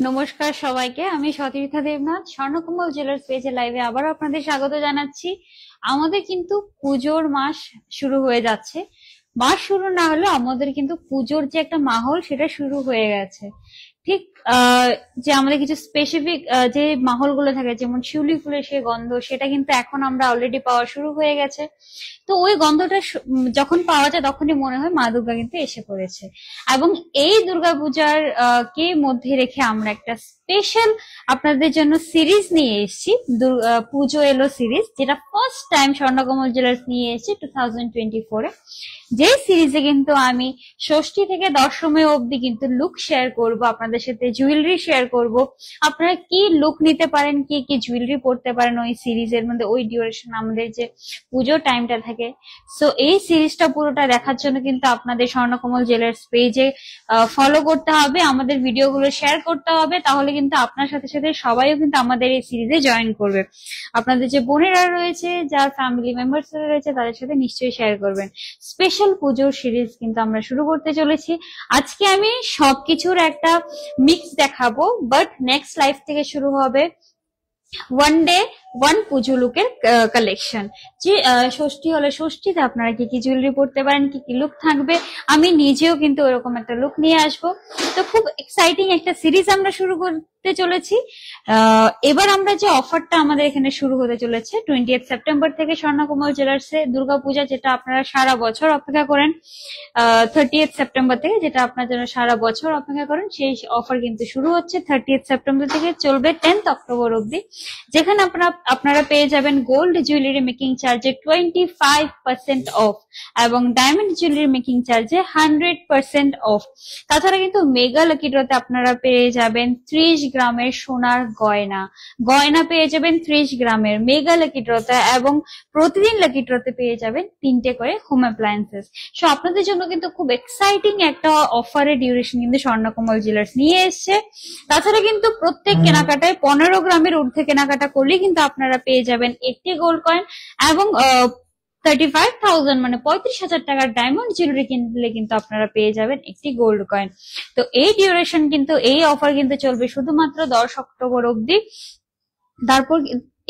নমস্কার সবাইকে, আমি সতীর্থা দেবনাথ স্বর্ণকমল জুয়েলার্স পেজে লাইভে আবার আপনাদের স্বাগত জানাচ্ছি। আমাদের কিন্তু পুজোর মাস শুরু হয়ে যাচ্ছে। মাস শুরু না হলেও আমাদের কিন্তু পুজোর যে একটা মাহল সেটা শুরু হয়ে গেছে। ঠিক যে আমাদের কিছু স্পেসিফিক যে মাহল গুলো থাকে, যেমন শিউলি ফুলের সেই গন্ধ, সেটা কিন্তু এখন আমরা অলরেডি পাওয়া শুরু হয়ে গেছে। তো ওই গন্ধটা যখন পাওয়া যায় তখনই মনে হয় মা দুর্গা কিন্তু এসে পড়েছে। এবং এই দুর্গাপূজার কে মধ্যে রেখে আমরা একটা স্পেশাল আপনাদের জন্য সিরিজ নিয়ে এসেছি, পুজো এলো সিরিজ, যেটা ফার্স্ট টাইম স্বর্ণকমল জুয়েলার্স নিয়ে এসেছি 2024-এ। যে সিরিজে কিন্তু আমি ষষ্ঠী থেকে দশমী অবধি কিন্তু লুক শেয়ার করব আপনাদের সাথে, জুয়েলারি শেয়ার করব। আপনারা কি লুক নিতে পারেন, কি কি জুয়েলারি পড়তে পারেন ওই সিরিজের মধ্যে, ওই ডিউরেশন আমাদের যে পুজোর টাইমটা থাকে। সো এই সিরিজটা পুরোটা দেখার জন্য কিন্তু আপনাদের স্বর্ণকমল জুয়েলার্স পেজে ফলো করতে হবে, আমাদের ভিডিওগুলো শেয়ার করতে হবে, তাহলে কিন্তু আপনার সাথে সাথে সবাইও কিন্তু আমাদের এই সিরিজে জয়েন করবে। আপনাদের যে বোনেরা রয়েছে, যার ফ্যামিলি মেম্বার্স রয়েছে, তাদের সাথে নিশ্চয়ই শেয়ার করবেন। স্পেশাল পুজোর সিরিজ কিন্তু আমরা শুরু করতে চলেছি। আজকে আমি সবকিছুর একটা মিক্স দেখাবো, বাট নেক্সট লাইভ থেকে শুরু হবে ওয়ান ডে ওয়ান পুজো লুকের কালেকশন। যে ষষ্ঠী হলে ষষ্ঠীতে আপনারা কি কি জুয়েলারি পড়তে পারেন, কি কি লুক থাকবে, আমি নিজেও কিন্তু ওরকম একটা লুক নিয়ে আসবো। তো খুব এক্সাইটিং একটা সিরিজ আমরা শুরু করতে চলেছি। এবার আমরা যে অফারটা আমাদের এখানে শুরু হতে চলেছে 20 সেপ্টেম্বর থেকে স্বর্ণকমল জুয়েলার্সে দুর্গাপূজা, যেটা আপনারা সারা বছর অপেক্ষা করেন, 30 সেপ্টেম্বর থেকে, যেটা আপনার জন্য সারা বছর অপেক্ষা করেন, সেই অফার কিন্তু শুরু হচ্ছে 30 সেপ্টেম্বর থেকে, চলবে 10 অক্টোবর অব্দি। যেখানে আপনারা পেয়ে যাবেন গোল্ড জুয়েলারি মেকিং চার্জে 25% অফ এবং ডায়মন্ড জুয়েলারি মেকিং চার্জে 100% অফ। তাছাড়া কিন্তু মেগা লাকি ড্রতে আপনারা পেয়ে যাবেন 30 গ্রামের সোনার গয়না পেয়ে যাবেন 30 গ্রামের মেগা লাকি ড্রতে, এবং প্রতিদিন লাকি ড্রতে পেয়ে যাবেন 3টে করে হোম অ্যাপ্লায়েন্সেস। সো আপনাদের জন্য কিন্তু খুব এক্সাইটিং একটা অফারের ডিউরেশন কিন্তু স্বর্ণকমল জুয়েলার্স নিয়ে এসছে। তাছাড়া কিন্তু প্রত্যেক কেনাকাটায় 15 গ্রামের ঊর্ধ্বে কেনাকাটা করলে কিন্তু আপনারা পেয়ে যাবেন একটি গোল্ড কয়েন, এবং 35,000 মানে 35,000 টাকার ডায়মন্ড জুয়েলারি কিনলে কিন্তু আপনারা পেয়ে যাবেন একটি গোল্ড কয়েন। তো এই ডিউরেশন কিন্তু, এই অফার কিন্তু চলবে শুধুমাত্র 10 অক্টোবর অব্দি। তারপর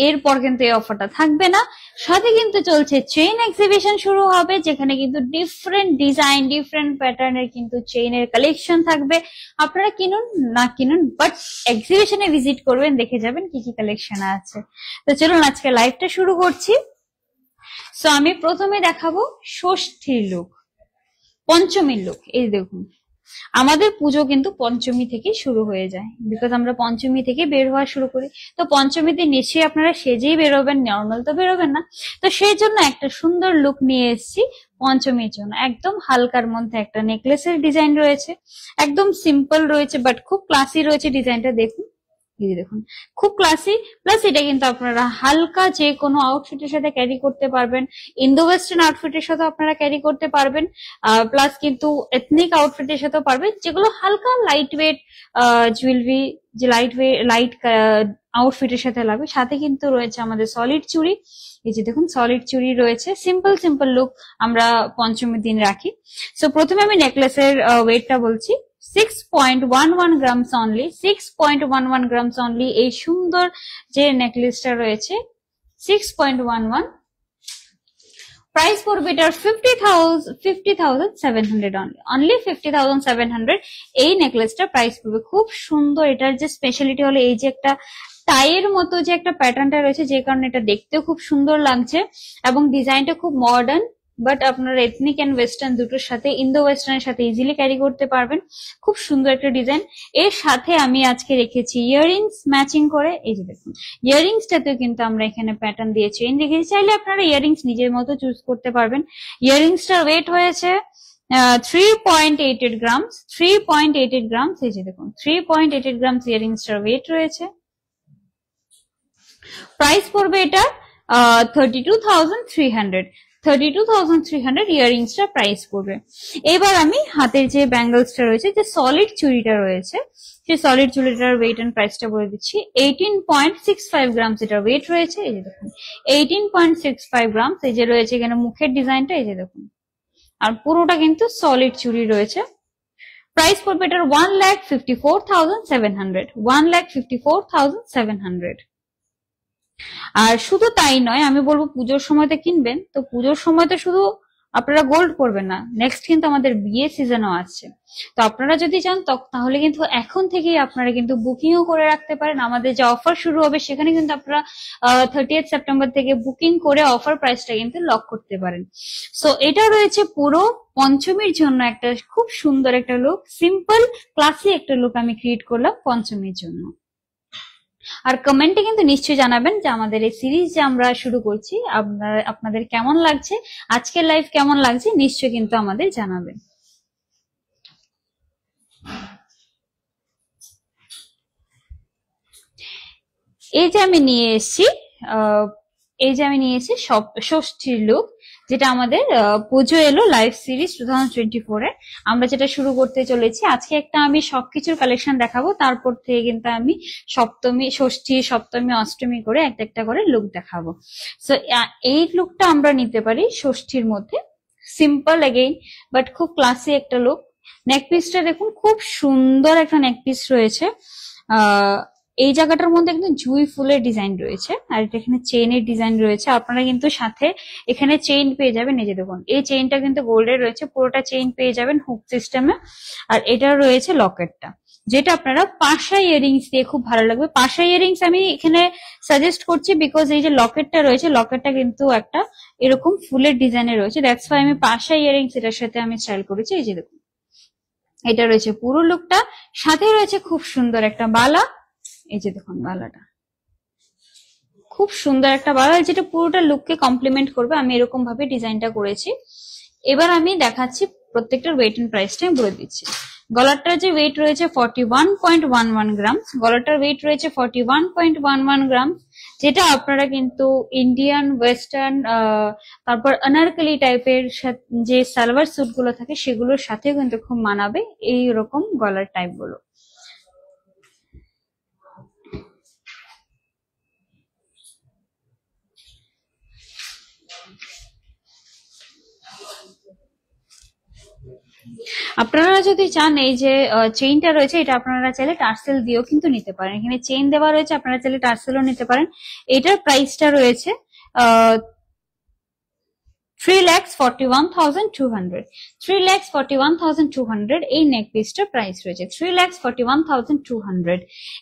এরপর কিন্তু এই অফারটা থাকবে না। সাথে কিন্তু চলছে চেইন এক্সিবিশন শুরু হবে, যেখানে কিন্তু ডিফারেন্ট ডিজাইন, ডিফারেন্ট প্যাটার্নের কিন্তু চেইনের কালেকশন থাকবে। আপনারা কিনুন না কিনুন, বাট এক্সিবিশনে ভিজিট করবেন, দেখে যাবেন কি কি কালেকশন আছে। তো চলুন আজকে লাইভটা শুরু করছি। সো আমি প্রথমে দেখাবো ষষ্ঠীর লুক, পঞ্চমীর লুক। এই দেখুন, আমাদের পুজো কিন্তু পঞ্চমী থেকে শুরু হয়ে যায়, বিকজ আমরা পঞ্চমী থেকে বের হওয়া শুরু করি। তো পঞ্চমীতে নিশ্চয়ই আপনারা সেজেই বেরোবেন, নর্মাল তো বেরোবেন না। তো সেই জন্য একটা সুন্দর লুক নিয়ে এসেছি পঞ্চমীর জন্য। একদম হালকার মধ্যে একটা নেকলেসের ডিজাইন রয়েছে, একদম সিম্পল রয়েছে, বাট খুব ক্লাসি রয়েছে ডিজাইনটা। দেখুন, দেখুন, খুব ক্লাসি। প্লাস এটা কিন্তু আপনারা হালকা যে কোনো আউটফিটের সাথে ক্যারি করতে পারবেন, ইন্দো ওয়েস্টার্ন আউটফিটের সাথে আপনারা ক্যারি করতে পারবেন, প্লাস কিন্তু এথনিক আউটফিটের সাথেও পারবেন, যেগুলো হালকা লাইট ওয়েট জুয়েলারি, যে লাইট আউটফিটের সাথে লাগবে। সাথে কিন্তু রয়েছে আমাদের সলিড চুড়ি। এই যে দেখুন, সলিড চুড়ি রয়েছে। সিম্পল লুক আমরা পঞ্চমীর দিন রাখি। সো প্রথমে আমি নেকলেসের ওয়েটটা বলছি। 6.11 গ্রামস অনলি, 6.11 গ্রামস অনলি এই সুন্দর যে নেকলেসটা রয়েছে, 6.11। প্রাইস পড়বে এটার 50,700 অনলি 50,700 এই নেকলেসটা প্রাইস পড়বে। খুব সুন্দর। এটার যে স্পেশালিটি হলো এই যে একটা টাইয়ের মতো যে একটা প্যাটার্নটা রয়েছে, যে কারণে এটা দেখতেও খুব সুন্দর লাগছে, এবং ডিজাইনটা খুব মডার্ন। বাট আপনারা এথনিক এন্ড ওয়েস্টার্ন দুটোর সাথে, ইন্দো ওয়েস্টার্নের সাথে ইজিলি ক্যারি করতে পারবেন। খুব সুন্দর একটা ডিজাইন। এর সাথে আমি আজকে রেখেছি ইয়াররিংস ম্যাচিং করে। এই যে দেখুন, ইয়াররিংসটাতেও কিন্তু আমরা এখানে প্যাটার্ন দিয়ে চেইন রেখেছি। চাইলে আপনারা ইয়াররিংস নিজের মতো চুজ করতে পারবেন। ইয়াররিংসটার ওয়েট হয়েছে 3.88 গ্রামস, 3.88 গ্রামস। এই যে দেখুন, 3.88 গ্রামস ইয়াররিংসটার ওয়েট রয়েছে। প্রাইস পড়বে এটা 32,300, 32,300 ইয়াররিংসটা প্রাইস পড়বে। এবার আমি হাতের যে ব্যাঙ্গলসটা রয়েছে, যে সলিড চুড়িটা রয়েছে, সেই সলিড চুড়িটার ওয়েট এন্ড প্রাইসটা বলে দিচ্ছি। 18.65 গ্রামস এটা ওয়েট রয়েছে। এই যে দেখুন 18.65 গ্রামস। এই যে রয়েছে এখানে মুখের ডিজাইনটা, এই যে দেখুন, আর পুরোটা কিন্তু সলিড চুড়ি রয়েছে। প্রাইস পড়বে এটার 1,54,700, 1,54,700। আর শুধু তাই নয়, আমি বলবো পুজোর সময়তে কিনবেন, তো পুজোর সময়তে শুধু আপনারা গোল্ড করবেন না, নেক্সট কিন্তু আমাদের বিয়ে সিজনও আছে। তো আপনারা যদি চান তাহলে কিন্তু এখন থেকেই আপনারা কিন্তু বুকিংও করে রাখতে পারেন। আমাদের যে অফার শুরু হবে সেখানে কিন্তু আপনারা 30 সেপ্টেম্বর থেকে বুকিং করে অফার প্রাইসটা কিন্তু লক করতে পারেন। সো এটা রয়েছে পুরো পঞ্চমীর জন্য একটা খুব সুন্দর একটা লুক, সিম্পল ক্লাসি একটা লুক আমি ক্রিয়েট করলাম পঞ্চমীর জন্য। আর কমেন্টে কিন্তু নিশ্চয়ই জানাবেন যে আমাদের এই সিরিজ যে আমরা শুরু করছি আপনাদের কেমন লাগছে, আজকের লাইভ কেমন লাগছে, নিশ্চয়ই কিন্তু আমাদের জানাবেন। এই যে আমি নিয়ে এসেছি ষষ্ঠীর লুক, যেটা আমাদের পুজো এলো লাইভ সিরিজ 2024 এ আমরা যেটা শুরু করতে চলেছি। আজকে একটা আমি সবকিছুর কালেকশন দেখাবো, তারপর থেকে কিন্তু আমি ষষ্ঠী, সপ্তমী, অষ্টমী করে একটা একটা করে লুক দেখাবো। সো এই লুকটা আমরা নিতে পারি ষষ্ঠীর মধ্যে, সিম্পল এগেইন বাট খুব ক্লাসি একটা লুক। নেক পিসটা দেখুন, খুব সুন্দর একটা নেক পিস রয়েছে। এই জায়গাটার মধ্যে একদম জুঁই ফুলের ডিজাইন রয়েছে, আর এটা এখানে চেইনের ডিজাইন রয়েছে। আপনারা কিন্তু সাথে এখানে চেইন পেয়ে যাবেন। এই যে দেখুন, এই চেইনটা কিন্তু গোল্ডের রয়েছে, পুরোটা চেইন পেয়ে যাবেন হুক সিস্টেমে। আর এটা রয়েছে লকেটটা, যেটা আপনারা পাশা ইয়ারিংস দিয়ে খুব ভালো লাগবে। পাশা ইয়ারিংস আমি এখানে সাজেস্ট করছি বিকজ এই যে লকেটটা রয়েছে, লকেটটা কিন্তু একটা এরকম ফুলের ডিজাইনে রয়েছে, দ্যাটস ওয়াই আমি পাশা ইয়ারিংস এটার সাথে আমি স্টাইল করেছি। এই যে দেখুন, এটা রয়েছে পুরো লুকটা, সাথে রয়েছে খুব সুন্দর একটা বালা। এই যে দেখুন বালাটা, খুব সুন্দর একটা বালা, যেটা পুরোটা লুককে কমপ্লিমেন্ট করবে। আমি এরকম ভাবে ডিজাইনটা করেছি। এবার আমি দেখাচ্ছি প্রত্যেকটার ওয়েট এন্ড প্রাইসটা আমি বলে দিচ্ছি। গলাটার যে ওয়েট রয়েছে 41.11 গ্রাম, গলাটার ওয়েট রয়েছে 41.11 গ্রাম, যেটা আপনারা কিন্তু ইন্ডিয়ান, ওয়েস্টার্ন, তারপর অনারকলি টাইপের যে সালোয়ার স্যুট গুলো থাকে সেগুলোর সাথে কিন্তু খুব মানাবে এই রকম গলার টাইপ গুলো। আপনারা যদি চান এই যে চেইনটা রয়েছে, এটা আপনারা চাইলে টার্সেল দিয়েও কিন্তু নিতে পারেন। এখানে চেইন দেওয়া রয়েছে, আপনারা চাইলে টার্সেলও নিতে পারেন। এটার প্রাইসটা রয়েছে 3,41,200, 3,41,200 এই নেক পিসটার প্রাইস রয়েছে 3,41,200।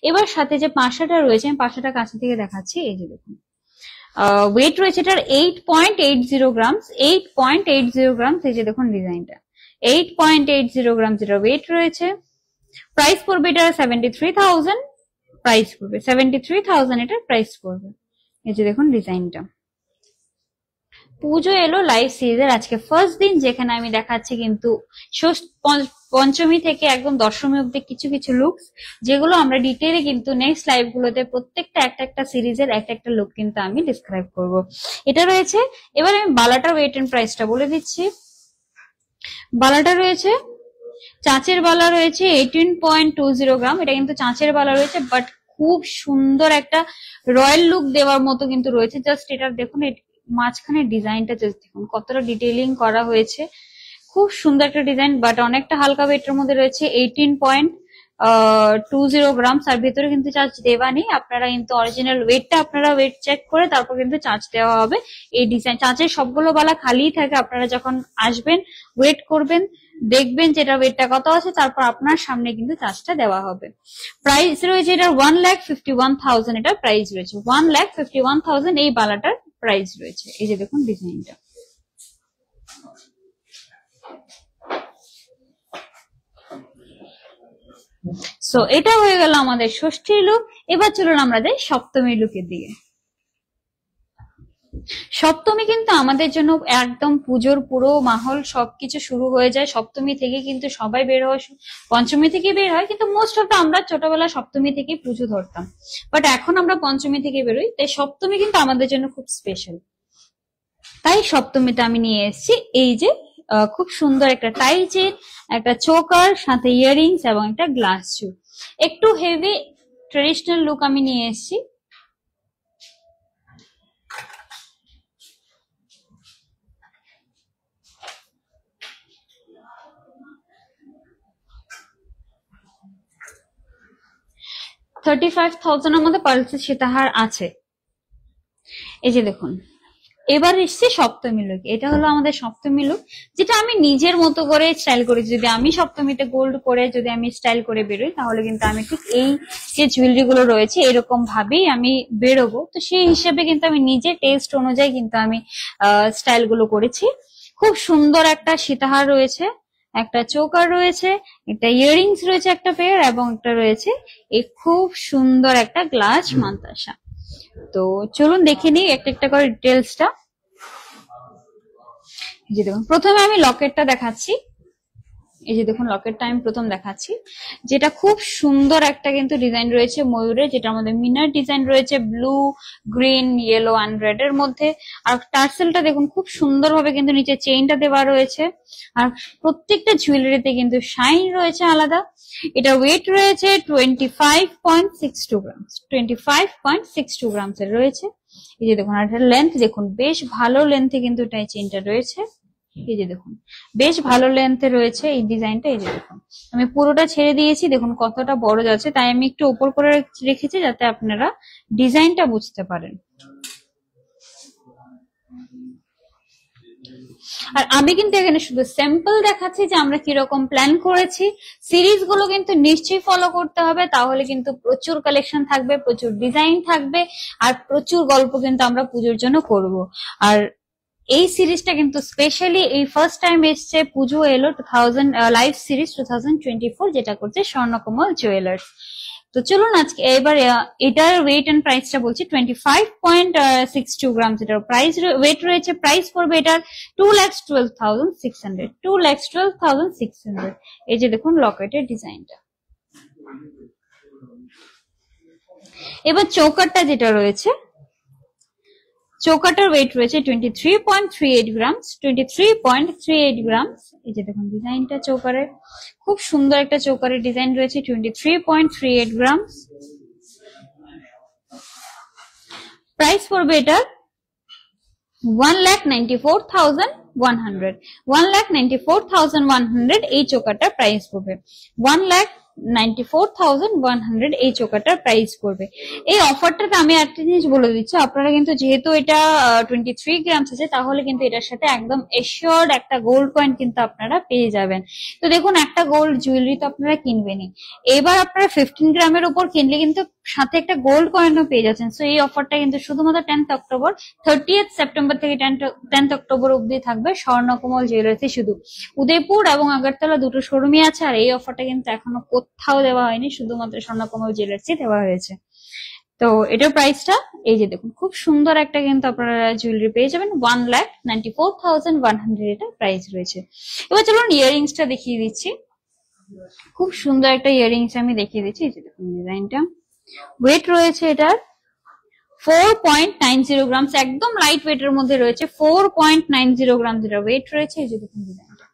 এবার সাথে যে পাশাটা রয়েছে, আমি পাশাটা কাছে থেকে দেখাচ্ছি। এই যে দেখুন, ওয়েট রয়েছে এটার 8.80 গ্রাম, 8.80 গ্রাম। এই যে দেখুন ডিজাইনটা 8.80 গ্রাম যেটা ওয়েট রয়েছে। প্রাইস পড়বে এটা 73,000, প্রাইস পড়বে 73,000, এটার প্রাইস পড়বে। এই যে দেখুন ডিজাইনটা। পুজো এলো লাইভ সিরিজের আজকে ফার্স্ট দিন, যেখানে আমি দেখাচ্ছি কিন্তু পঞ্চমী থেকে একদম দশমী অব্দি কিছু কিছু লুকস, যেগুলো আমরা ডিটেইলে কিন্তু নেক্সট লাইভ গুলোতে প্রত্যেকটা একটা সিরিজের একটা লুক কিন্তু আমি ডিসক্রাইব করব। এটা রয়েছে। এবার আমি বালাটার ওয়েট এন্ড প্রাইসটা বলে দিচ্ছি। বালাটা রয়েছে, চাঁচের বালা রয়েছে 18.20 গ্রাম। এটা কিন্তু চাঁচের বালা রয়েছে, বাট খুব সুন্দর একটা রয়্যাল লুক দেওয়ার মতো কিন্তু রয়েছে। জাস্ট এটা দেখুন, মাঝখানে ডিজাইনটা জাস্ট দেখুন কতটা ডিটেইলিং করা হয়েছে, খুব সুন্দর একটা ডিজাইন, বাট অনেকটা হালকা ওয়েটের মধ্যে রয়েছে 18.20 গ্রাম। আর ভেতরে কিন্তু চার্জ দেওয়া নেই, আপনারা কিন্তু অরিজিনাল ওয়েটটা আপনারা ওয়েট চেক করে তারপর কিন্তু চার্জ দেওয়া হবে। এই ডিজাইন চার্জের সবগুলো বালা খালিই থাকে, আপনারা যখন আসবেন ওয়েট করবেন, দেখবেন যেটা ওয়েটটা কত আছে, তারপর আপনার সামনে কিন্তু চার্জটা দেওয়া হবে। প্রাইস রয়েছে এটা 1,51,000, এটা প্রাইস রয়েছে 1,51,000 এই বালাটার প্রাইস রয়েছে। এই যে দেখুন ডিজাইনটা। সো এটা হয়ে গেল আমাদের ষষ্ঠীর লুক। এবার চলুন আমাদের সপ্তমীর লুকের দিকে। সপ্তমী কিন্তু আমাদের জন্য একদম পুজোর পুরো মাহল, সবকিছু শুরু হয়ে যায় সপ্তমী থেকে। কিন্তু সবাই বের হয় পঞ্চমী থেকে বের হয়, কিন্তু মোস্ট অফ আমরা ছোটবেলা সপ্তমী থেকে পুজো ধরতাম, বাট এখন আমরা পঞ্চমী থেকে বেরোই। তাই সপ্তমী কিন্তু আমাদের জন্য খুব স্পেশাল। তাই সপ্তমীতে আমি নিয়ে এসেছি এই যে খুব সুন্দর একটা টাই চেন, একটা চোকার, সাথে ইয়াররিংস এবং একটা গ্লাস শু। একটু হেভি ট্রেডিশনাল লুক আমি নিয়ে এসেছি। $35,000 এর মধ্যে পার্লসের সীতাহার আছে। এই যে দেখুন, এবার এসছে সপ্তমী লুক। এটা হলো আমাদের সপ্তমী লুক, যেটা আমি নিজের মতো করে স্টাইল করেছি। যদি আমি সপ্তমীতে গোল্ড করে যদি আমি স্টাইল করে বেরোই, তাহলে কিন্তু আমি ঠিক এই যে জুয়েলারি গুলো রয়েছে এরকম ভাবেই আমি বেরোবো। তো সেই হিসেবে কিন্তু আমি নিজের টেস্ট অনুযায়ী কিন্তু আমি স্টাইল গুলো করেছি। খুব সুন্দর একটা সীতাহার রয়েছে, একটা চোকার রয়েছে, একটা ইয়াররিংস রয়েছে একটা পেয়ার, এবং একটা রয়েছে এই খুব সুন্দর একটা গ্লাস মান্তাসা। তো চলুন দেখে নিই একটা একটা করে ডিটেলসটা। যে দেখুন, প্রথমে আমি লকেটটা দেখাচ্ছি। এই যে দেখুন, লকেটটা আমি প্রথম দেখাচ্ছি, যেটা খুব সুন্দর একটা কিন্তু ডিজাইন রয়েছে ময়ূরের, যেটা আমাদের মিনার ডিজাইন রয়েছে blue, green, yellow and red এর মধ্যে। আর টার্সেলটা দেখুন খুব সুন্দরভাবে কিন্তু নিচে চেইনটা দেওয়া রয়েছে। আর প্রত্যেকটা জুয়েলারিতে কিন্তু শাইন রয়েছে আলাদা। এটা ওয়েট রয়েছে 25.62 গ্রামস, 25.62 গ্রামস এর রয়েছে। এই যে দেখুন, আর এটার লেন্থ দেখুন, বেশ ভালো লেন্থে কিন্তু এটা চেইনটা রয়েছে। এই যে দেখুন, বেশ ভালো লেন্থে রয়েছে এই ডিজাইনটা। এই যে দেখুন, আমি পুরোটা ছেড়ে দিয়েছি, দেখুন কতটা বড় যাচ্ছে, তাই আমি একটু উপর করে রেখেছি যাতে আপনারা ডিজাইনটা বুঝতে পারেন। আর আমি কিন্তু এখানে শুধু স্যাম্পল দেখাচ্ছি যে আমরা কিরকম প্ল্যান করেছি। সিরিজ গুলো কিন্তু নিশ্চয়ই ফলো করতে হবে, তাহলে কিন্তু প্রচুর কালেকশন থাকবে, প্রচুর ডিজাইন থাকবে, আর প্রচুর গল্প কিন্তু আমরা পুজোর জন্য করব। আর এই সিরিজটা কিন্তু স্পেশালি এই ফার্স্ট টাইম এসছে, পুজো এলো 2000 লাইভ সিরিজ 2024, যেটা করছে স্বর্ণকমল জুয়েলার্স। তো চলুন আজকে এবার এটার ওয়েট এন্ড প্রাইসটা বলছি। 25.62 গ্রামস এটার প্রাইস ওয়েট রয়েছে। প্রাইস পড়বে এটার 2,12,600, 2,12,600। এই যে দেখুন লকেটের ডিজাইনটা। এবার চৌকারটা যেটা রয়েছে, চৌকাটার ওয়েট রয়েছে 23.38 গ্রামস, 23.38 গ্রামস। এই যে দেখুন ডিজাইনটা চৌকারের, খুব সুন্দর একটা চৌকারের ডিজাইন রয়েছে, 23.38 গ্রামস। প্রাইস পড়বে এটা 1,94,100, 1,94,100 এই চৌকাটার প্রাইস পড়বে। 1,94,100 এই চৌকাটার প্রাইস পড়বে। এই অফারটাতে আমি একটা জিনিস বলে দিচ্ছি, আপনারা কিন্তু যেহেতু এটা 23 গ্রামস আছে, তাহলে কিন্তু এটার সাথে একদম এশিওরড একটা গোল্ড কয়েন কিন্তু আপনারা পেয়ে যাবেন। তো দেখুন, একটা গোল্ড জুয়েলারি তো আপনারা কিনবেনই, এবার আপনারা 15 গ্রামের উপর কিনলে কিন্তু সাথে একটা গোল্ড কয়েনও পেয়ে যাচ্ছেন। সো এই অফারটা কিন্তু শুধুমাত্র 10th অক্টোবর, 30th সেপ্টেম্বর থেকে 10th অক্টোবর অব্দি থাকবে স্বর্ণকমল জুয়েলার্সে। শুধু উদয়পুর এবং আগরতলা দুটো শোরুমই আছে, আর এই অফারটা কিন্তু এখনো কোথাও দেওয়া হয়নি, শুধুমাত্র স্বর্ণকমল জুয়েলার্সে দেওয়া হয়েছে। তো এটার প্রাইসটা এই যে দেখুন, খুব সুন্দর একটা কিন্তু আপনারা জুয়েলারি পেয়ে যাবেন। 1,94,100 এটা প্রাইস রয়েছে। এবার চলুন ইয়াররিংসটা দেখিয়ে দিচ্ছি। খুব সুন্দর একটা ইয়াররিংস আমি দেখিয়ে দিচ্ছি। এই যে দেখুন ডিজাইনটা, ওয়েট রয়েছে এটার 4.90 গ্রামস, একদম লাইট ওয়েটের মধ্যে রয়েছে। 4.90 গ্রামস এটা ওয়েট রয়েছে। এই যে দেখুন ডিজাইনটা,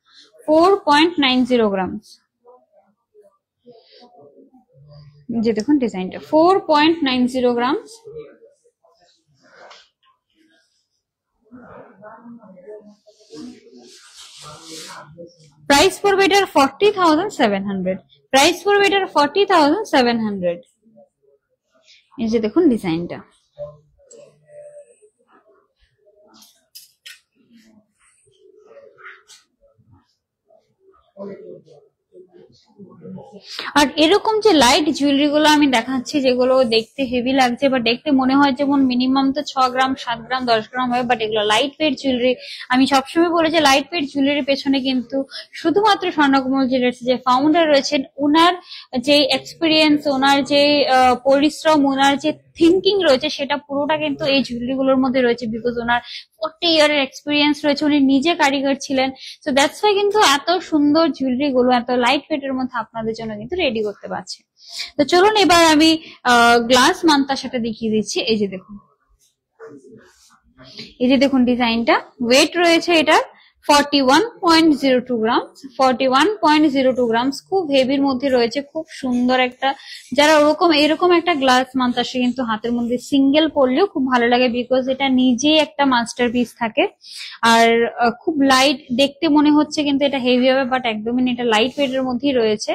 4.90 গ্রামস। যে দেখুন ডিজাইনটা 4.90 গ্রামস। প্রাইস পড়বে এটার 40,700, প্রাইস পড়বে এটার 40,700। এই যে দেখুন ডিজাইনটা। আর এরকম যে লাইট জুয়েলারি গুলো আমি দেখাচ্ছি, যেগুলো দেখতে হেভি লাগছে বা দেখতে মনে হয় যেমন মিনিমাম তো 6 গ্রাম 7 গ্রাম 10 গ্রাম হয়, বাট এগুলো লাইট ওয়েট জুয়েলারি। আমি সবসময় বলি যে লাইট ওয়েট জুয়েলারির পেছনে কিন্তু শুধুমাত্র স্বর্ণকমল জুয়েলার্স যে ফাউন্ডার রয়েছেন, ওনার যে এক্সপিরিয়েন্স, ওনার যে পরিশ্রম, ওনার যে থিঙ্কিং রয়েছে, সেটা পুরোটা কিন্তু এই জুয়েলারি গুলোর মধ্যে রয়েছে। বিকজ ওনার 40 ইয়ারের এক্সপিরিয়েন্স রয়েছে, উনি নিজে কারিগর ছিলেন। সো দ্যাটস ওয়াই কিন্তু এত সুন্দর জুয়েলারি গুলো এত লাইট ওয়েট এর মধ্যে আপনাদের জন্য কিন্তু রেডি করতে পারছে। তো চলুন এবার আমি গ্লাস মান্তাসাটা দেখিয়ে দিচ্ছি। এই যে দেখুন, এই যে দেখুন ডিজাইনটা, ওয়েট রয়েছে এটা 41.02 গ্রাম, 41.02 গ্রাম, খুব হেভির মধ্যে রয়েছে, খুব সুন্দর একটা, যারা এরকম একটা গ্লাস মান্তাসে কিন্তু হাতের মধ্যে সিঙ্গেল পরলেও খুব ভালো লাগে, বিকজ এটা নিজেই একটা মাস্টারপিস থাকে। আর খুব লাইট দেখতে মনে হচ্ছে, কিন্তু এটা হেভি হবে, বাট একদমই এটা লাইট ওয়েট এর মধ্যেই রয়েছে।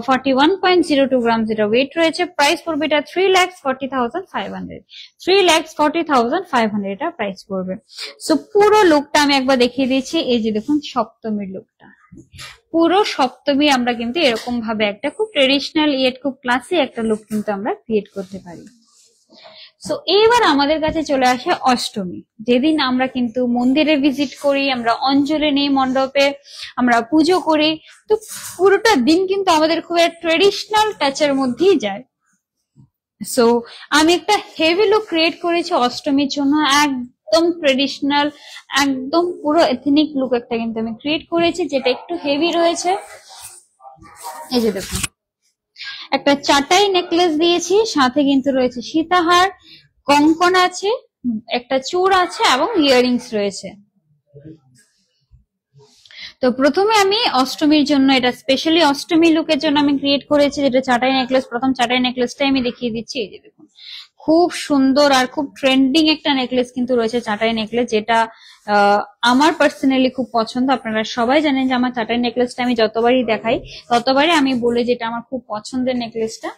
41.02 গ্রাম যেটা ওয়েট রয়েছে, প্রাইস পড়বে এটা 3,40,500, 3,40,500 এটা প্রাইস পড়বে। সো পুরো লুকটা আমি একবার দেখিয়ে দিচ্ছি। এই যে দেখুন সপ্তমীর লুকটা, পুরো সপ্তমী আমরা কিন্তু এরকম ভাবে একটা খুব ট্রেডিশনাল ইয়েট খুব ক্লাসি একটা লুক কিন্তু আমরা ক্রিয়েট করতে পারি। সো এইবার আমাদের কাছে চলে আসে অষ্টমী, যেদিন আমরা কিন্তু মন্দিরে ভিজিট করি, আমরা অঞ্জলি নেই মণ্ডপে, আমরা পুজো করি, তো পুরোটা দিন কিন্তু আমাদের খুব ট্রেডিশনাল টাচের মধ্যেই যায়। সো আমি একটা হেভি লুক ক্রিয়েট করেছি অষ্টমীর জন্য, একদম ট্রেডিশনাল, একদম পুরো এথনিক লুক একটা কিন্তু আমি ক্রিয়েট করেছি, যেটা একটু হেভি রয়েছে। এই যে দেখুন একটা চাটাই নেকলেস দিয়েছি, সাথে কিন্তু রয়েছে সীতাহার, কঙ্কন আছে, একটা চূড় আছে এবং ইয়াররিংস রয়েছে। তো প্রথমে আমি অষ্টমীর জন্য, এটা স্পেশালি অষ্টমী লুকের জন্য আমি ক্রিয়েট করেছি, যেটা চাটাই নেকলেস। প্রথম চাটাই নেকলেসটাই আমি দেখিয়ে দিচ্ছি। এই যে দেখুন খুব সুন্দর আর খুব ট্রেন্ডিং একটা নেকলেস কিন্তু রয়েছে, চাটাই নেকলেস, যেটা আমার পার্সোনালি খুব পছন্দ। আপনারা সবাই জানেন যে আমার চাটাই নেকলেসটা আমি যতবারই দেখাই ততবারই আমি বলি যেটা আমার খুব পছন্দের নেকলেসটা।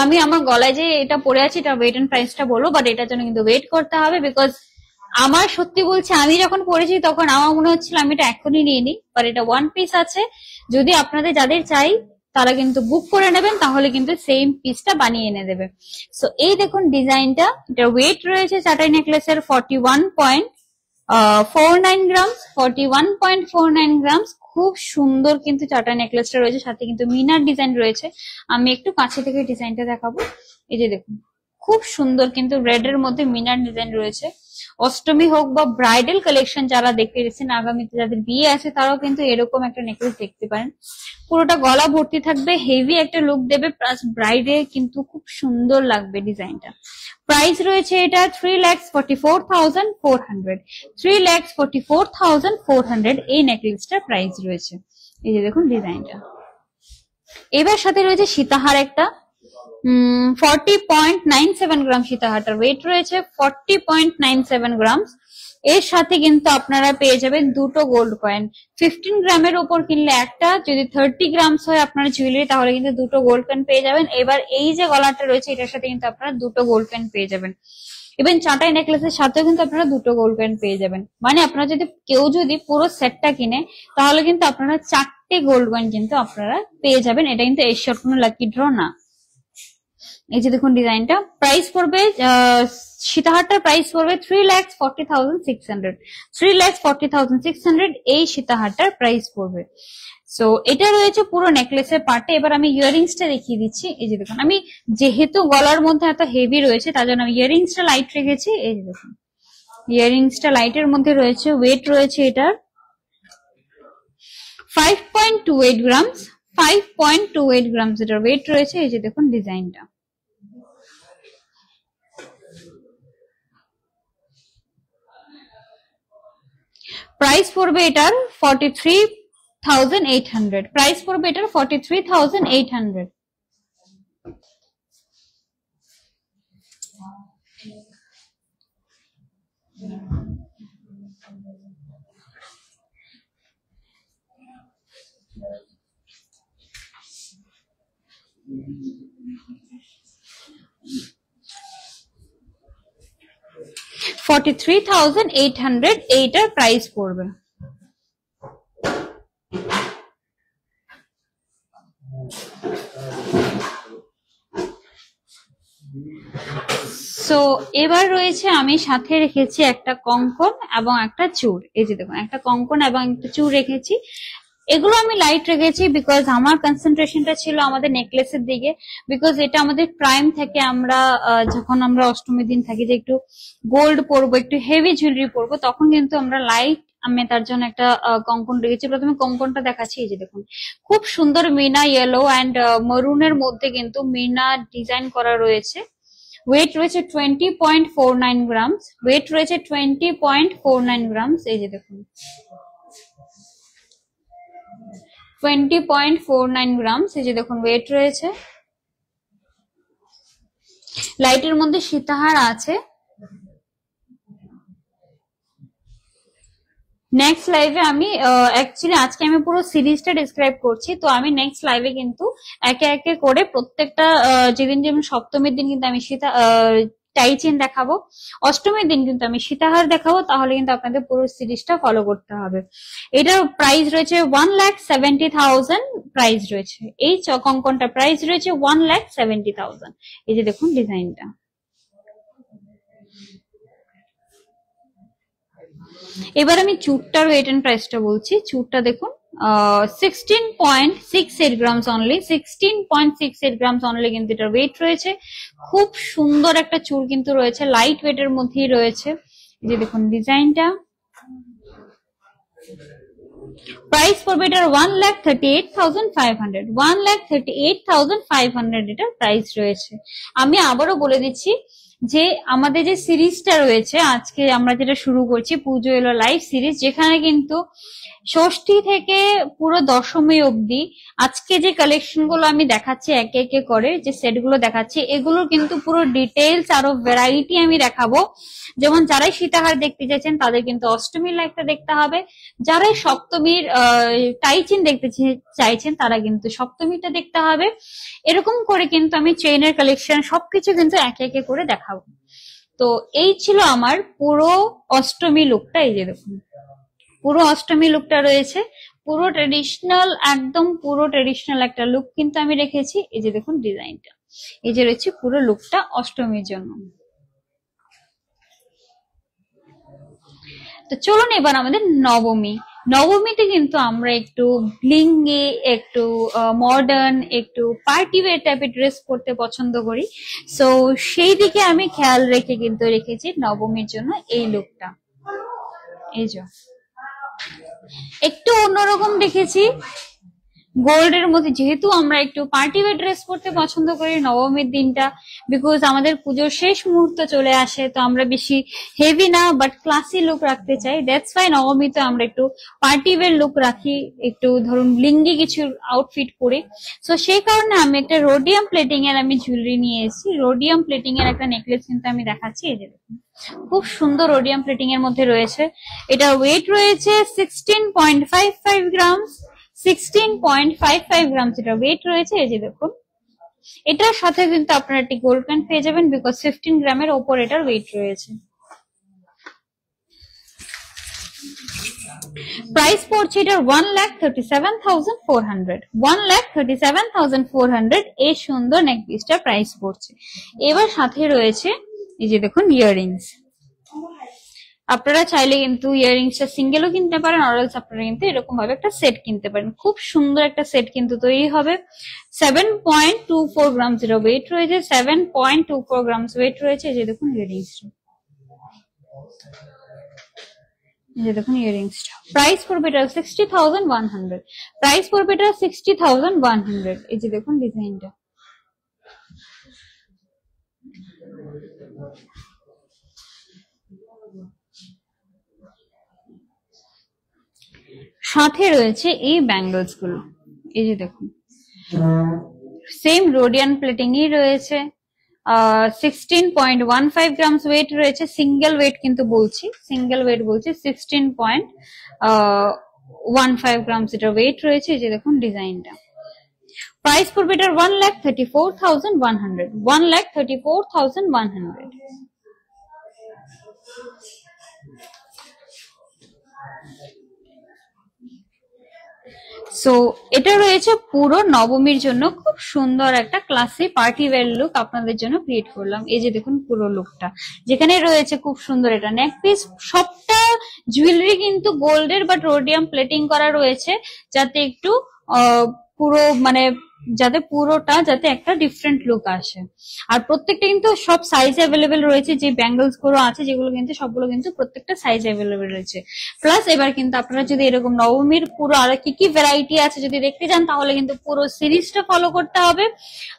আমি আমার গলায় যে এটা পরে আছি এটা ওয়েট এন্ড প্রাইসটা বলবো, বাট এটার জন্য কিন্তু ওয়েট করতে হবে, বিকজ আমার সত্যি বলছি আমি যখন পরেছি তখন আমার মনে হচ্ছিল আমি এটা এখনই নিয়ে নিই, বাট এটা ওয়ান পিস আছে। যদি আপনাদের যাদের চাই তারা কিন্তু বুক করে নেবেন, তাহলে কিন্তু সেম পিসটা বানিয়ে এনে দেবে। সো এই দেখুন ডিজাইনটা, এটা ওয়েট রয়েছে চাটাই নেকলেসের 41.49 গ্রাম, 41.49 গ্রাম। খুব সুন্দর কিন্তু চাটাই নেকলেসটা রয়েছে, সাথে কিন্তু মিনার ডিজাইন রয়েছে। আমি একটু কাছে থেকে ডিজাইনটা দেখাবো। এই যে দেখুন খুব সুন্দর কিন্তু রেড এর মধ্যে মিনার ডিজাইন রয়েছে। অষ্টমী হোক বা ব্রাইডাল কালেকশন যারা দেখতে এসেছেন, আগামীতে যাদের বিয়ে আছে তারাও কিন্তু এরকম একটা নেকলেস দেখতে পারেন। পুরোটা গলা ভর্তি থাকবে, হেভি একটা লুক দেবে, প্লাস ব্রাইডে কিন্তু খুব সুন্দর লাগবে ডিজাইনটা। প্রাইস রয়েছে এটা 3,44,400, 3,44,400 এই নেকলেসটার প্রাইস রয়েছে। এই যে দেখুন ডিজাইনটা। এবার সাথে রয়েছে সীতাহার একটা, 40.97 গ্রাম সীতাহারটার ওয়েট রয়েছে, 40.97 গ্রাম। এর সাথে কিন্তু আপনারা পেয়ে যাবেন দুটো গোল্ড কয়েন। 15 গ্রামের ওপর কিনলে একটা, যদি 30 গ্রামস হয় আপনার জুয়েলারি তাহলে কিন্তু দুটো গোল্ড কয়েন পেয়ে যাবেন। এবার এই যে গলাটা রয়েছে এটার সাথে কিন্তু আপনারা দুটো গোল্ড কয়েন পেয়ে যাবেন। ইভেন চাটাই নেকলেসের সাথেও কিন্তু আপনারা দুটো গোল্ড কয়েন পেয়ে যাবেন। মানে আপনারা যদি পুরো সেটটা কিনে তাহলে কিন্তু আপনারা 4টে গোল্ড কয়েন কিন্তু আপনারা পেয়ে যাবেন। এটা কিন্তু এর কোনো লাকি ড্র না। এই যে দেখুন ডিজাইনটা, প্রাইস পড়বে সীতাহারটার প্রাইস পড়বে 3,40,600, 3,40,600 এই সীতাহারটার প্রাইস পড়বে। সো এটা রয়েছে পুরো নেকলেসের পার্টে। এবার আমি ইয়াররিংসটা দেখিয়ে দিচ্ছি। এই যে দেখুন আমি যেহেতু গলার মধ্যে এত হেভি রয়েছে তার জন্য আমি ইয়াররিংসটা লাইট রেখেছি। এই যে দেখুন ইয়াররিংসটা লাইটের মধ্যে রয়েছে, ওয়েট রয়েছে এটার 5.28 গ্রাম, 5.28 গ্রাম এটার ওয়েট রয়েছে। এই যে দেখুন ডিজাইনটা। প্রাইস পড়বে এটার 43,800, প্রাইস পড়বে এটার 43,800। $43,800 এইটার প্রাইস পড়বে। সো এবার রয়েছে আমি সাথে রেখেছি একটা কঙ্কন এবং একটা চূড়। এই যে দেখুন একটা কঙ্কন এবং একটা চূড় রেখেছি। এগুলো আমি লাইট রেখেছি বিকজ আমার কনসেন্ট্রেশনটা ছিল আমাদের নেকলেসের দিকে, বিকজ এটা আমাদের প্রাইম থেকে আমরা যখন আমরা অষ্টমীর দিন থাকি যে একটু গোল্ড পরবো, একটু হেভি জুয়েলারি পরবো, তখন কিন্তু আমরা লাইট আমি তার জন্য একটা কঙ্কন রেখেছি। প্রথমে কঙ্কনটা দেখাচ্ছি, এই যে দেখুন খুব সুন্দর মিনা ইয়েলো অ্যান্ড মরুনের মধ্যে কিন্তু মিনা ডিজাইন করা রয়েছে। ওয়েট রয়েছে 20.49 গ্রামস, ওয়েট রয়েছে 20.49 গ্রামস। এই যে দেখুন 20.49 গ্রামস, এই যে দেখুন ওয়েট রয়েছে। লাইটের মধ্যে সীতাহার আছে। নেক্সট লাইভে আমি অ্যাকচুয়ালি আজকে আমি পুরো সিরিজটা ডিসক্রাইব করছি, তো আমি নেক্সট লাইভে কিন্তু একে একে করে প্রত্যেকটা যেদিন যেমন সপ্তমীর দিন কিন্তু আমি টাই চেন দেখাবো, অষ্টমীর দিন কিন্তু আমি সীতাহার দেখাবো, তাহলে কিন্তু আপনাদের পুরো সিরিজটা ফলো করতে হবে। এটার প্রাইস রয়েছে 1,70,000 প্রাইস রয়েছে। এই কঙ্কনটা প্রাইস রয়েছে 1,70,000। এই যে দেখুন ডিজাইনটা। এবার আমি চুটটার ওয়েট এন্ড প্রাইসটা বলছি। চুটটা দেখুন 16.68 গ্রামস অনলি, 16.68 গ্রামস অনলি কিন্তু এটার ওয়েট রয়েছে। খুব সুন্দর একটা চুর কিন্তু রয়েছে, লাইট ওয়েটের মধ্যেই রয়েছে। এই যে দেখুন ডিজাইনটা। প্রাইস পড়বে এটার 1,38,500, 1,38,500 এটার প্রাইস রয়েছে। আমি আবারও বলে দিচ্ছি যে আমাদের যে সিরিজটা রয়েছে আজকে আমরা যেটা শুরু করছি পুজো এলো লাইভ সিরিজ, যেখানে কিন্তু ষষ্ঠী থেকে পুরো দশমী অবধি আজকে যে কালেকশন গুলো আমি দেখাচ্ছি একে একে করে, যে সেট গুলো দেখাচ্ছি, এগুলোর কিন্তু পুরো ডিটেলস আরো ভ্যারাইটি আমি দেখাবো। যেমন যারাই সীতাহার দেখতে চাইছেন তাদের কিন্তু অষ্টমীর লাইভটা দেখতে হবে, যারাই সপ্তমীর টাইচিন দেখতে চাইছেন তারা কিন্তু সপ্তমীটা দেখতে হবে। এরকম করে কিন্তু আমি চেইনের কালেকশন সবকিছু কিন্তু একে একে করে দেখাবো। তো এই ছিল আমার পুরো অষ্টমী লুকটা। এই যে দেখুন পুরো অষ্টমী লুকটা রয়েছে, পুরো ট্রেডিশনাল, একদম পুরো ট্রেডিশনাল একটা লুক কিন্তু আমি রেখেছি। এই যে দেখুন ডিজাইনটা, এই যে রয়েছে পুরো লুকটা অষ্টমীর জন্য। তো চলুন এবার আমাদের নবমী। নবমীতে কিন্তু আমরা একটু ব্লিঙ্গে, একটু মডার্ন, একটু পার্টি ওয়্যার টাইপের ড্রেস পরতে পছন্দ করি। সো সেই দিকে আমি খেয়াল রেখে কিন্তু রেখেছি নবমীর জন্য এই লুকটা। এই যে একটু অন্যরকম দেখেছি গোল্ডের মধ্যে, যেহেতু আমরা একটু পার্টি ওয়্যার ড্রেস পরতে পছন্দ করি নবমীর দিনটা, বিকজ আমাদের পুজোর শেষ মুহূর্ত চলে আসে, তো আমরা বেশি হেভি না বাট ক্লাসি লুক রাখতে চাই। দ্যাটস ওয়াই নবমীতে আমরা একটু পার্টি ওয়্যার লুক রাখি, একটু ধরুন ব্লিঙ্গি কিছু আউটফিট পরে। সো সেই কারণে আমি একটা রোডিয়াম প্লেটিং এর আমি জুয়েলারি নিয়ে এসেছি। রোডিয়াম প্লেটিং এর একটা নেকলেস কিন্তু আমি দেখাচ্ছি। এই যে দেখুন খুব সুন্দর রোডিয়াম প্লেটিং এর মধ্যে রয়েছে। এটা ওয়েট রয়েছে 16.55 গ্রামস, 16.55 গ্রামস এটা ওয়েট রয়েছে। এই যে দেখুন এটার সাথে কিন্তু আপনারা একটি গোল্ড কয়েন পেয়ে যাবেন, বিকজ 15 গ্রামের ওপর এটার ওয়েট রয়েছে। প্রাইস পড়ছে এটার 1,37,400, 1,37,400 এই সুন্দর নেক পিসটা প্রাইস পড়ছে। এবার সাথে রয়েছে এই যে দেখুন ইয়াররিংস। আপনারা চাইলে কিন্তু ইয়াররিংসটা সিঙ্গেলও কিনতে পারেন, অরএলস আপনারা কিন্তু এরকম ভাবে একটা সেট কিনতে পারেন। খুব সুন্দর একটা সেট কিন্তু তৈরি হবে। 7.24 গ্রামস এর ওয়েট রয়েছে, 7.24 গ্রামস ওয়েট রয়েছে। এই যে দেখুন ইয়াররিংসটা, এই যে দেখুন ইয়াররিংসটা। প্রাইস পড়বে এটা 60,100, প্রাইস পড়বে এটা 60,100। এই যে দেখুন ডিজাইনটা। সাথে রয়েছে এই ব্যাঙ্গলস গুলো। এই যে দেখুন সেম রোডিয়ান প্লেটিং ই রয়েছে। 16.15 গ্রামস ওয়েট রয়েছে, সিঙ্গেল ওয়েট কিন্তু বলছি, সিঙ্গেল ওয়েট বলছি 16.15 গ্রামস এটা ওয়েট রয়েছে। এই যে দেখুন ডিজাইনটা। প্রাইস পড়বে এটার 1,34,100, 1,34,100। সো এটা রয়েছে পুরো নবমীর জন্য খুব সুন্দর একটা ক্লাসি পার্টি ওয়্যার লুক আপনাদের জন্য ক্রিয়েট করলাম। এই যে দেখুন পুরো লুকটা, যেখানে রয়েছে খুব সুন্দর এটা নেক পিস। সবটা জুয়েলারি কিন্তু গোল্ডের বাট রোডিয়াম প্লেটিং করা রয়েছে, যাতে একটু পুরো মানে যাতে পুরোটা যাতে একটা ডিফারেন্ট লুক আসে। আর প্রত্যেকটা কিন্তু সব সাইজ অ্যাভেলেবেল রয়েছে, যে ব্যাঙ্গলস গুলো আছে যেগুলো কিন্তু সবগুলো কিন্তু প্রত্যেকটা সাইজ অ্যাভেলেবেল রয়েছে। প্লাস এবার কিন্তু আপনারা যদি এরকম নবমীর পুরো আর কি কি ভ্যারাইটি আছে যদি দেখতে চান, তাহলে কিন্তু পুরো সিরিজটা ফলো করতে হবে।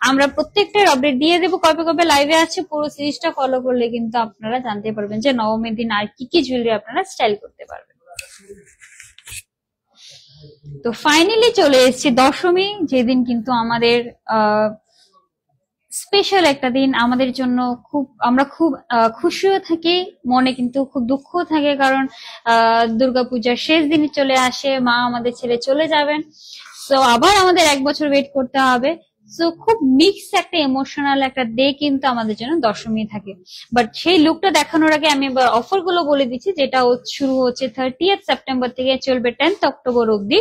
আমরা প্রত্যেকটার আপডেট দিয়ে দেবো কবে কবে লাইভে আছে। পুরো সিরিজটা ফলো করলে কিন্তু আপনারা জানতে পারবেন যে নবমীর দিন আর কি কি জুয়েলারি আপনারা স্টাইল করতে পারবেন। তো ফাইনালি চলে এসেছি দশমী, যেদিন কিন্তু আমাদের স্পেশাল একটা দিন আমাদের জন্য। আমরা খুব খুশিও থাকি, মনে কিন্তু খুব দুঃখ থাকে, কারণ দুর্গাপূজার শেষ দিনে চলে আসে, মা আমাদের ছেড়ে চলে যাবেন। তো আবার আমাদের 1 বছর ওয়েট করতে হবে। সো খুব মিক্স একটা ইমোশনাল একটা ডে কিন্তু আমাদের জন্য দশমী থাকে। বাট সেই লুকটা দেখানোর আগে আমি এবার অফার গুলো বলে দিচ্ছি, যেটা শুরু হচ্ছে 30th সেপ্টেম্বর থেকে, চলবে 10th অক্টোবর অব্দি,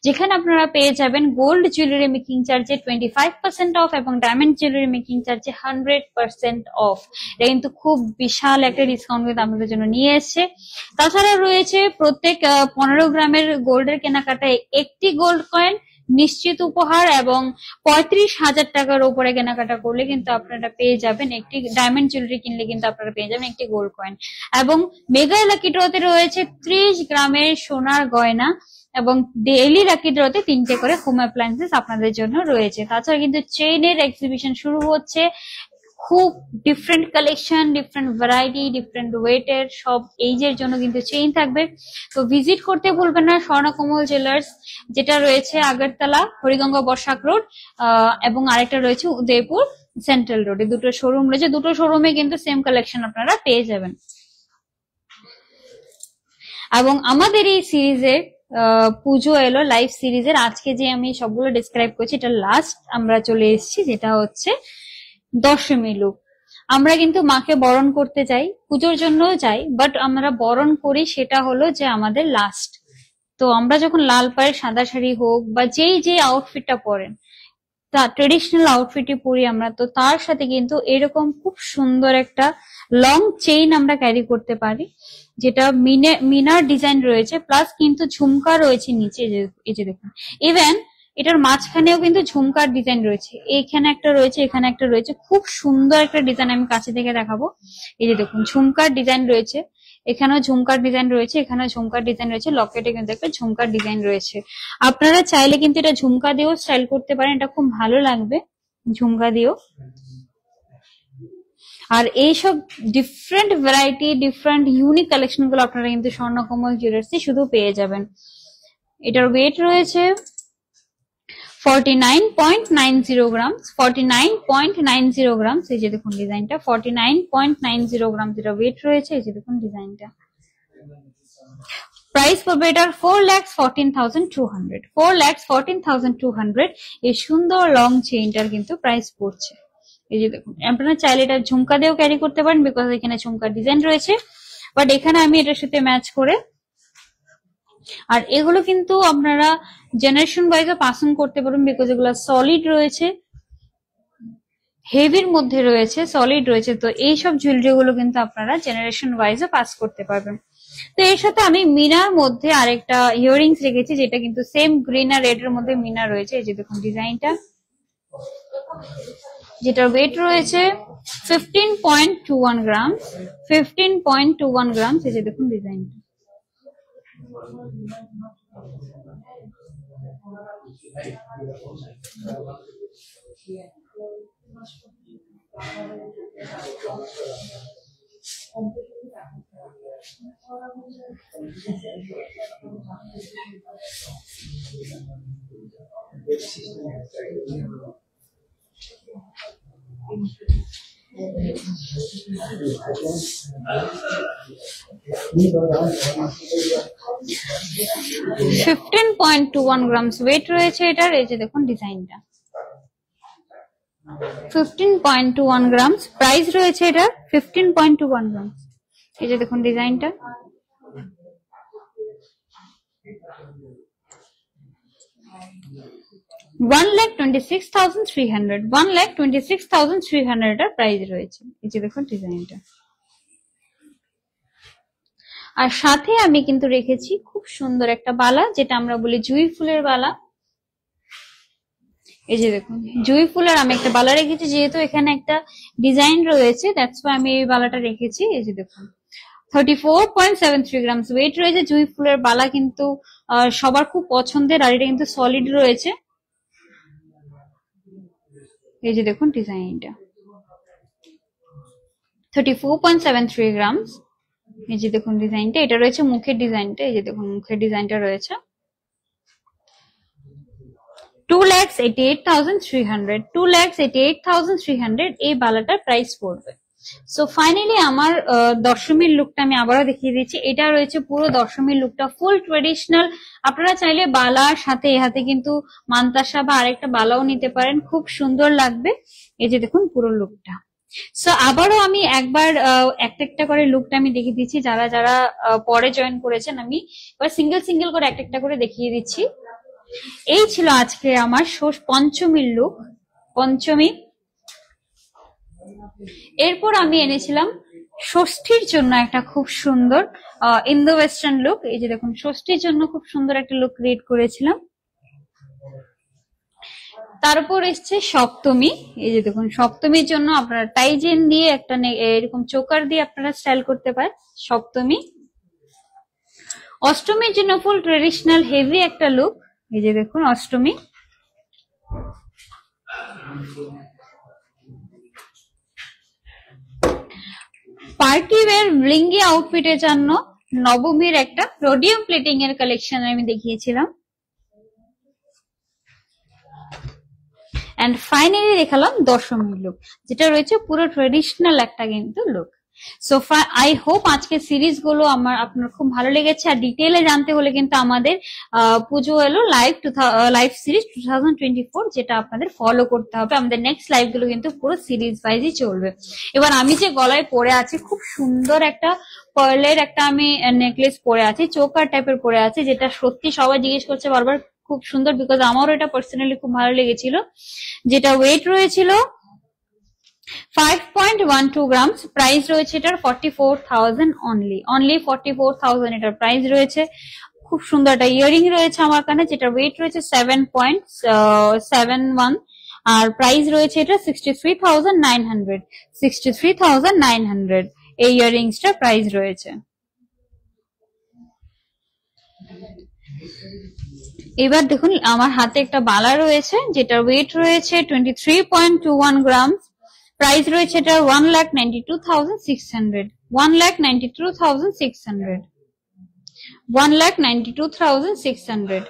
যেখানে আপনারা পেয়ে যাবেন গোল্ড জুয়েলারি মেকিং চার্জে 25% অফ এবং ডায়মন্ড জুয়েলারি মেকিং চার্জে 100% অফ। এটা কিন্তু খুব বিশাল একটা ডিসকাউন্ট কিন্তু আমাদের জন্য নিয়ে এসছে। তাছাড়া রয়েছে প্রত্যেক 15 গ্রামের গোল্ডের কেনাকাটায় একটি গোল্ড কয়েন নিশ্চিত উপহার, এবং 35,000 টাকার উপরে কেনাকাটা করলে কিন্তু আপনারা পেয়ে যাবেন একটি ডায়মন্ড জুয়েলারি কিনলে কিন্তু আপনারা পেয়ে যাবেন একটি গোল্ড কয়েন। এবং মেগা লাকি ড্রতে রয়েছে 30 গ্রামের সোনার গয়না, এবং ডেইলি লাকি ড্রতে 3টে করে হোম অ্যাপ্লায়েন্সেস আপনাদের জন্য রয়েছে। তাছাড়া কিন্তু চেইনের এক্সিবিশন শুরু হচ্ছে, খুব different collection, different variety, different ওয়েটের সব এইজের জন্য কিন্তু চেইন থাকবে। তো ভিজিট করতে ভুলবেন না স্বর্ণকমল জুয়েলার্স, যেটা রয়েছে আগরতলা হরিগঙ্গা বসাক রোড, এবং আরেকটা রয়েছে উদয়পুর সেন্ট্রাল রোডে। দুটো শোরুম রয়েছে, দুটো শোরুমে কিন্তু সেম কালেকশন আপনারা পেয়ে যাবেন। এবং আমাদের এই সিরিজের পুজো এলো লাইভ সিরিজের আজকে যে আমি সবগুলো ডিসক্রাইব করছি, এটা লাস্ট আমরা চলে এসেছি, যেটা হচ্ছে দশমী লুক। আমরা কিন্তু মাকে বরণ করতে যাই, পুজোর জন্য যাই, বাট আমরা বরণ করি সেটা হলো যে আমাদের লাস্ট। তো আমরা যখন লাল পাড়ের সাদা শাড়ি হোক বা যেই যে আউটফিটটা পরেন, তা ট্রেডিশনাল আউটফিটই পরি আমরা, তো তার সাথে কিন্তু এরকম খুব সুন্দর একটা লং চেইন আমরা ক্যারি করতে পারি, যেটা মিনার ডিজাইন রয়েছে, প্লাস কিন্তু ঝুমকা রয়েছে নিচে, এই যে দেখুন। ইভেন এটার মাঝখানেও কিন্তু ঝুমকার ডিজাইন রয়েছে, এখানে একটা রয়েছে, এখানে একটা রয়েছে, খুব সুন্দর একটা ডিজাইন। আমি কাছে থেকে দেখাবো, এই যে দেখুন ঝুমকার ডিজাইন রয়েছে, এখানেও ঝুমকার ডিজাইন রয়েছে, এখানেও ঝুমকার ডিজাইন রয়েছে, লকেটে কিন্তু একটা ঝুমকার ডিজাইন রয়েছে। আপনারা চাইলে কিন্তু এটা ঝুমকা দিয়েও স্টাইল করতে পারেন, এটা খুব ভালো লাগবে ঝুমকা দিয়েও। আর এইসব different variety, different unique collection গুলো আপনারা কিন্তু স্বর্ণকমল জুয়েলার্সে শুধু পেয়ে যাবেন। এটার ওয়েট রয়েছে 49.90 গ্রামস, 49.90 গ্রামস। এই যে দেখুন ডিজাইনটা 49.90 গ্রাম যেটা ওয়েট রয়েছে, এই যে দেখুন ডিজাইনটা। প্রাইস পড়বে এটার 4,14,200, 4,14,200। এই সুন্দর লং চেইনটার কিন্তু প্রাইস পড়ছে। এই যে দেখুন, আপনারা চাইলে এটা ঝুমকা দিয়েও ক্যারি করতে পারেন, বিকজ এখানে ঝুমকার ডিজাইন রয়েছে, বাট এখানে আমি এটার সাথে ম্যাচ করে। আর এগুলো কিন্তু আপনারা জেনারেশন ওয়াইজও পাস অন করতে পারবেন, বিকজ এগুলো সলিড রয়েছে, হেভির মধ্যে রয়েছে, সলিড রয়েছে। তো এইসব জুয়েলারি গুলো কিন্তু আপনারা জেনারেশন ওয়াইজও পাস করতে পারবেন। তো এর সাথে আমি মিনার মধ্যে আরেকটা ইয়াররিংস রেখেছি, যেটা কিন্তু সেম গ্রিন আর রেড এর মধ্যে মিনা রয়েছে। এই যে দেখুন ডিজাইনটা, যেটার ওয়েট রয়েছে 15.21 গ্রামস, 15.21 গ্রামস। এই যে দেখুন ডিজাইনটা। $15.21 গ্রামস ওয়েট রয়েছে এটার। এই যে দেখুন ডিজাইনটা 15.21 গ্রামস, প্রাইস রয়েছে এটা 15.21 গ্রামস। এই যে দেখুন ডিজাইনটা। $1,26,300, 1,26,300 এর প্রাইস রয়েছে। এই যে দেখুন ডিজাইনটা। আর সাথে আমি কিন্তু রেখেছি খুব সুন্দর একটা বালা, যেটা আমরা বলি জুঁই ফুলের বালা। এই যে দেখুন জুঁই ফুলের আমি একটা বালা রেখেছি, যেহেতু এখানে একটা ডিজাইন রয়েছে দ্যাটস ওয়াই আমি এই বালাটা রেখেছি। এই যে দেখুন 34.73 গ্রামস ওয়েট রয়েছে। জুঁই ফুলের বালা কিন্তু সবার খুব পছন্দের, আর এটা কিন্তু সলিড রয়েছে। এই যে দেখুন ডিজাইনটা 34.73 গ্রামস। এই যে দেখুন ডিজাইনটা, এটা রয়েছে মুখের ডিজাইনটা। এই যে দেখুন মুখের ডিজাইনটা রয়েছে 2,88,300 2,88,300 এই বালাটার প্রাইস পড়বে। সো ফাইনালি আমার দশমীর লুকটা আমি আবারও দেখিয়ে দিচ্ছি। এটা রয়েছে পুরো দশমীর লুকটা ফুল ট্রেডিশনাল। আপনারা চাইলে বালার সাথে এ হাতে কিন্তু মান্তাসা বা আরেকটা বালাও নিতে পারেন, খুব সুন্দর লাগবে। এই যে দেখুন পুরো লুকটা। সো আবারও আমি একবার একটা একটা করে লুকটা আমি দেখিয়ে দিচ্ছি। যারা যারা পরে জয়েন করেছেন আমি এবার সিঙ্গেল সিঙ্গেল করে একটা একটা করে দেখিয়ে দিচ্ছি। এই ছিল আজকে আমার পঞ্চমীর লুক, পঞ্চমী। এরপর আমি এনেছিলাম ষষ্ঠীর জন্য একটা খুব সুন্দর ইন্দো ওয়েস্টার্ন লুক। এই যে দেখুন ষষ্ঠীর জন্য খুব সুন্দর একটা লুক ক্রিয়েট করেছিলাম। তারপর এসছে সপ্তমী। এই যে দেখুন সপ্তমীর জন্য আপনারা টাইজেন দিয়ে একটা এরকম চোকার দিয়ে আপনারা স্টাইল করতে পারেন সপ্তমী। অষ্টমীর জন্য ফুল ট্রেডিশনাল হেভি একটা লুক। এই যে দেখুন অষ্টমী। পার্টি ওয়্যার ব্লিঙ্গি আউটফিটের জন্য নবমীর একটা রোডিয়াম প্লেটিং এর কালেকশন আমি দেখিয়েছিলাম। এন্ড ফাইনালি দেখালাম দশমীর লুক, যেটা রয়েছে পুরো ট্রেডিশনাল একটা কিন্তু লুক। সো আই হোপ আজকের সিরিজ গুলো আপনার খুব ভালো লেগেছে। আর ডিটেইলে জানতে হলে কিন্তু আমাদের পুজো এলো লাইভ সিরিজ 2024, যেটা আপনাদের ফলো করতে হবে। আমাদের নেক্সট লাইভ গুলো কিন্তু পুরো সিরিজ ওয়াইজই চলবে। এবার আমি যে গলায় পরে আছি খুব সুন্দর একটা পার্লের একটা আমি নেকলেস পরে আছি, চোকার টাইপের পরে আছি, যেটা সত্যি সবাই জিজ্ঞেস করছে বারবার খুব সুন্দর, বিকজ আমারও এটা পার্সোনালি খুব ভালো লেগেছিল। যেটা ওয়েট রয়েছিল 5.12 গ্রামস, প্রাইস রয়েছে এটার 44,000 অনলি 44,000 এটার প্রাইস রয়েছে। খুব সুন্দর একটা ইয়ারিং রয়েছে আমার কানে, যেটা ওয়েট রয়েছে 7.71 আর প্রাইস রয়েছে এটা 63,900 63,900 এই ইয়ারিংসটার প্রাইস রয়েছে। এবার দেখুন আমার হাতে একটা বালা রয়েছে, যেটার ওয়েট রয়েছে 23.21 গ্রামস, প্রাইস রয়েছে এটা 1,92,600 1,92,600 1,92,600।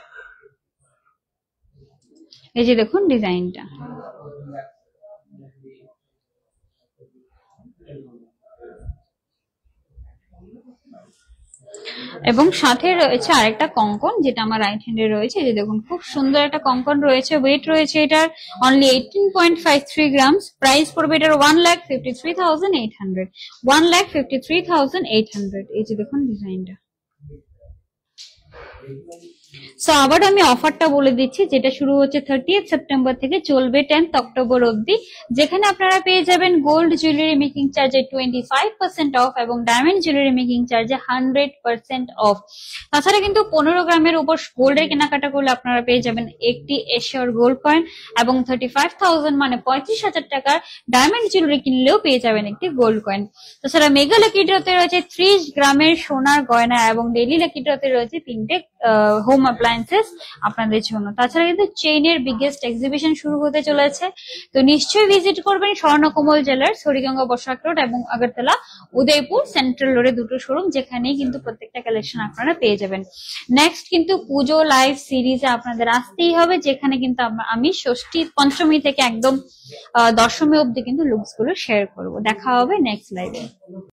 এই যে দেখুন ডিজাইনটা। এবং সাথে রয়েছে আরেকটা কঙ্কন, যেটা আমার রাইট হ্যান্ডে রয়েছে। এই যে দেখুন খুব সুন্দর একটা কঙ্কন রয়েছে। ওয়েট রয়েছে এটার অনলি 18.53 গ্রামস, প্রাইস পড়বে এটার 1,53,800 1,53,800। এই যে দেখুন ডিজাইনটা। সো আবার আমি অফারটা বলে দিচ্ছি, যেটা শুরু হচ্ছে 30th সেপ্টেম্বর থেকে চলবে 10th অক্টোবর অব্দি, যেখানে আপনারা পেয়ে যাবেন গোল্ড জুয়েলারি মেকিং চার্জে 25% অফ এবং ডায়মন্ড জুয়েলারি মেকিং চার্জে 100% অফ। তাছাড়া কিন্তু 15 গ্রামের উপর গোল্ডের কেনাকাটা করলে আপনারা পেয়ে যাবেন একটি এশিওর গোল্ড কয়েন, এবং 35,000 মানে 35,000 টাকার ডায়মন্ড জুয়েলারি কিনলেও পেয়ে যাবেন একটি গোল্ড কয়েন। তাছাড়া মেগা লাকি ড্রতে রয়েছে 30 গ্রামের সোনার গয়না, এবং ডেইলি লাকি ড্রতে রয়েছে 3টে হোম অ্যাপ্লায়েন্সেস আপনাদের জন্য। তাছাড়া কিন্তু চেইনের বিগেস্ট এক্সিবিশন শুরু হতে চলেছে, তো নিশ্চয়ই ভিজিট করবেন স্বর্ণকমল জুয়েলার্স, হরিগঙ্গা বসাক রোড এবং আগরতলা উদয়পুর সেন্ট্রাল রোডে দুটো শোরুম, যেখানেই কিন্তু প্রত্যেকটা কালেকশন আপনারা পেয়ে যাবেন। নেক্সট কিন্তু পুজো লাইভ সিরিজে আপনাদের আসতেই হবে, যেখানে কিন্তু আমি ষষ্ঠী পঞ্চমী থেকে একদম দশমী অব্দি কিন্তু লুকস গুলো শেয়ার করবো। দেখা হবে নেক্সট লাইভে।